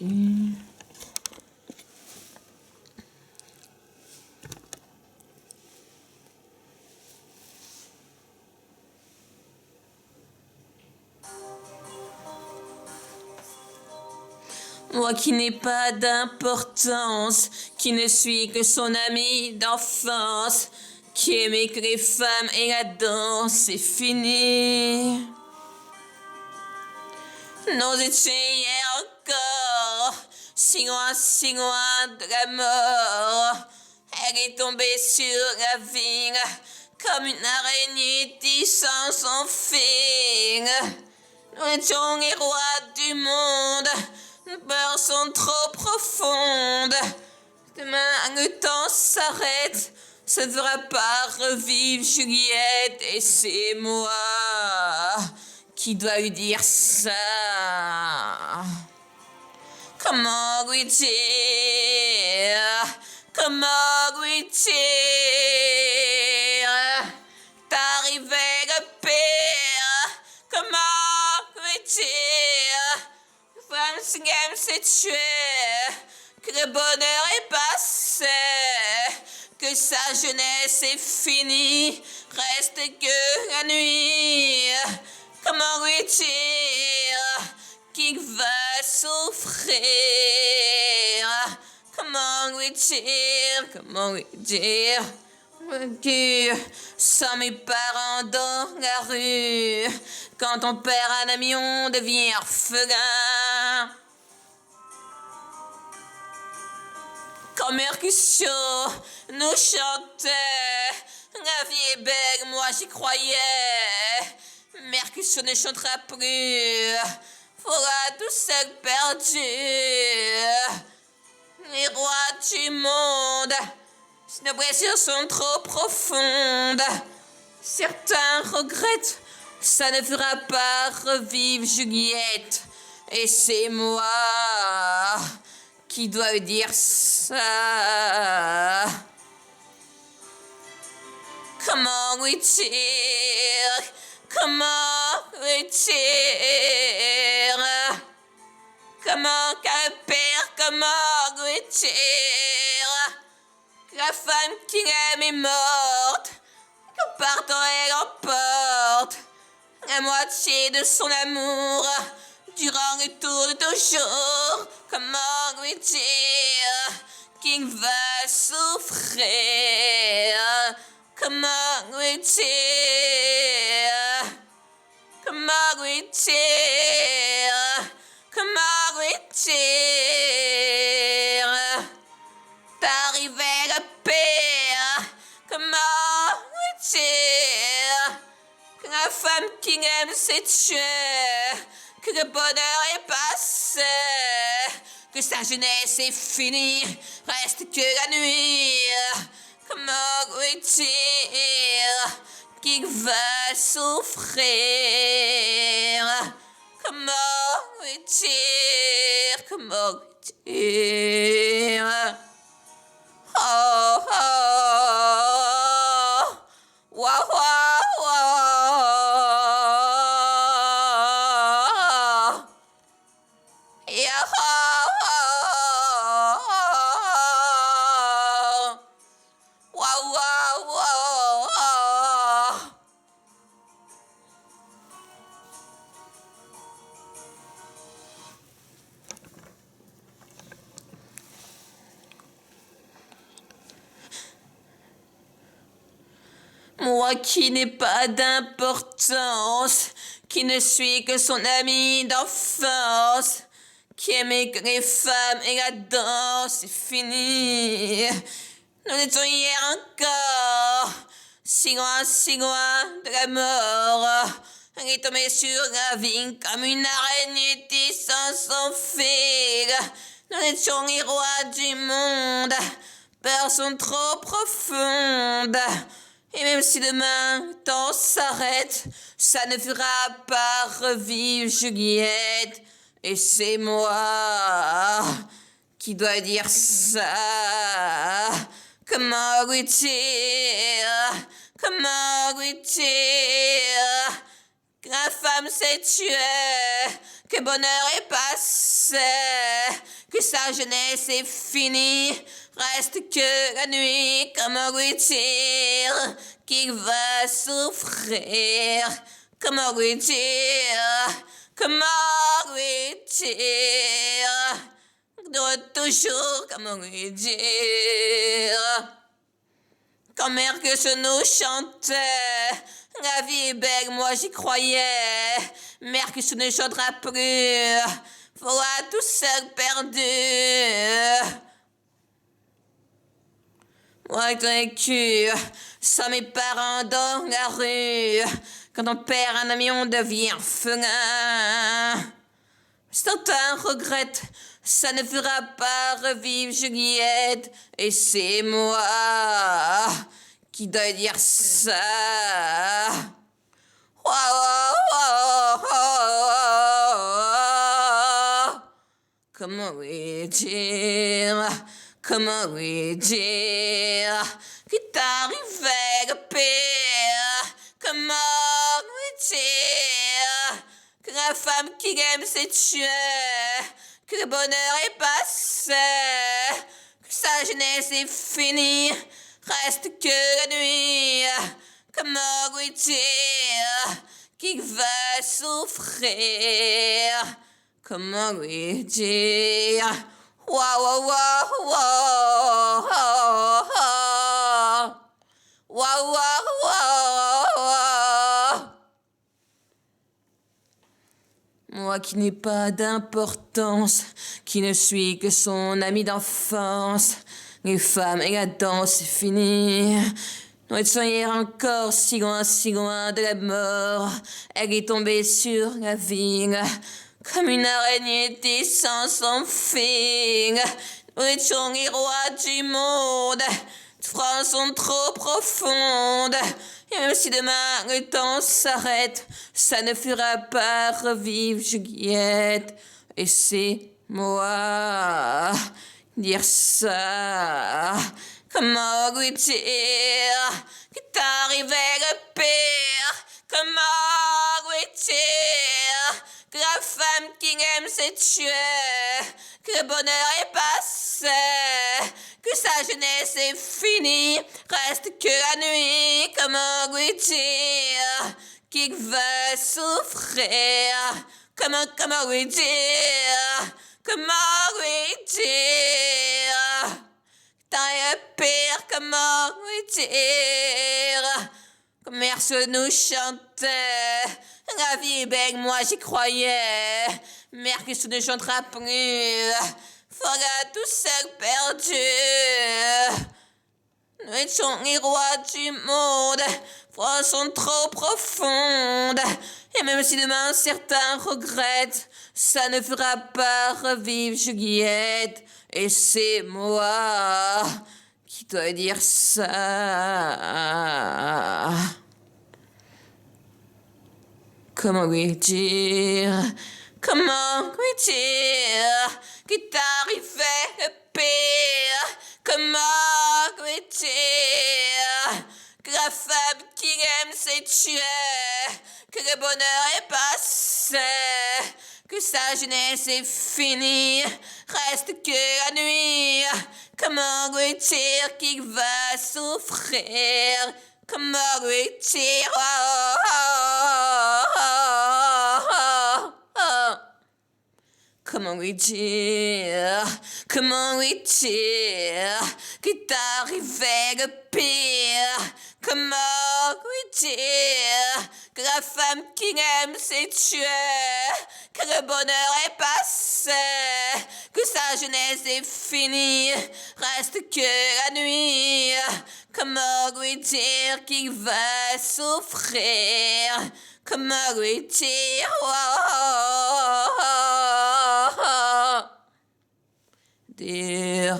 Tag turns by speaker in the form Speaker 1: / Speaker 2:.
Speaker 1: Ok. Moi qui n'ai pas d'importance, qui ne suis que son ami d'enfance, qui aimait que les femmes et la danse, c'est fini. Nous étions hier encore, si loin de la mort. Elle est tombée sur la ville, comme une araignée tissant son fil. Nous étions les rois du monde, nos peurs sont trop profondes. Demain, le temps s'arrête, ça ne fera pas revivre Juliette, et c'est moi qui dois lui dire ça. Comment lui dire? Comment lui dire? T'arrivais le pire. Comment lui dire? Francine s'est tué, que le bonheur est passé, que sa jeunesse est finie, reste que la nuit. Comment lui dire qu'il va souffrir? Comment lui dire? Comment lui dire? Sans mes parents dans la rue, quand on perd un ami, on devient orphelin. Quand Mercutio nous chantait, la vie est belle, moi j'y croyais. Mercutio ne chantera plus, voilà tout seul perdu. Les rois du monde, nos blessures sont trop profondes. Certains regrettent, ça ne fera pas revivre Juliette. Et c'est moi qui dois lui dire ça. Comment lui dire? Comment lui dire? Comment qu'un père, comment lui dire? La femme qu'il aime est morte, qu'en partant elle emporte la moitié de son amour durant le tour de toujours. Comment lui dire qu'il va souffrir? Comment lui dire? Comment lui dire? Comment lui dire? T'arrivais le pire. Comment lui dire que la femme qu'il aime s'est tuée, que le bonheur est passé, que sa jeunesse est finie, reste que la nuit. Comment lui dire qu'il va souffrir? Comment lui dire? Comment lui dire? Oh, oh, wow, wow, wow. Yeah, oh, oh, wow, wow, wow. Moi qui n'ai pas d'importance, qui ne suis que son ami d'enfance, qui aimait que les femmes et la danse, c'est fini. Nous étions hier encore, si loin de la mort. Elle est tombée sur la vigne comme une araignée tissant son fil. Nous étions les rois du monde, peurs sont trop profondes. Et même si demain le temps s'arrête, ça ne fera pas revivre Juliette. Et c'est moi qui dois dire ça. Comment lui dire? Comment lui dire? Que la femme s'est tuée, que le bonheur est passé, que sa jeunesse est finie. Reste que la nuit, comment lui dire qu'il va souffrir? Comment lui dire? Comment lui dire? De toujours, comment lui dire? Quand Mercus nous chantait, la vie est belle, moi j'y croyais. Mercus ne chantera plus, voilà tout seul perdu. Moi j'ai vécu sans mes parents dans la rue. Quand on perd un ami, on devient orphelin. Certains regrettent, ça ne fera pas revivre Juliette. Et c'est moi qui dois dire ça. Oh, oh, oh, oh, oh. Comment lui dire? Comment lui dire qu'il t'arrivait le pire? Comment lui dire que la femme qu'il aime s'est tuée, que le bonheur est passé, que sa jeunesse est finie, reste que la nuit? Comment lui dire qu'il va souffrir? Comment lui dire? Wow, wow, wow, wow, wow, wow, wow, wow. Moi qui n'ai pas d'importance, qui ne suis que son ami d'enfance, les femmes et la danse, c'est fini. Nous étions hier encore si loin de la mort. Elle est tombée sur la ville, comme une araignée descend son fil. Nous étions les rois du monde, nos phrases sont trop profondes. Et même si demain le temps s'arrête, ça ne fera pas revivre Juliette. Et c'est moi dire ça. Comment lui dire qu'il t'arrivait le pire? Comment lui dire que la femme qu'il aime s'est tuée, que le bonheur est passé, que sa jeunesse est finie, reste que la nuit? Comment lui dire qu'il va souffrir? Comment lui dire? Comment lui dire? T'as le pire, comment lui dire? Commerce nous chantait, la vie est belle, moi j'y croyais. Mercus ne chantera plus, voilà tout seul perdu. Nous étions les rois du monde, phrases sont trop profondes. Et même si demain certains regrettent, ça ne fera pas revivre Juliette. Et c'est moi qui dois dire ça. Comment lui dire? Comment lui dire qu'il t'arrivait le pire? Comment lui dire que la femme qu'il aime s'est tuée, que le bonheur est passé, que sa jeunesse est finie, reste que la nuit? Comment lui dire qu'il va souffrir? Comment lui dire? Oh, oh, oh, oh, oh. Comment lui dire? Comment lui dire qu'il t'arrivait le pire? Comment lui dire que la femme qu'il aime s'est tuée, que le bonheur est passé, que sa jeunesse est finie, reste que la nuit? Comment lui dire qu'il va souffrir? Comment lui dire? Oh, oh, oh, oh. Dire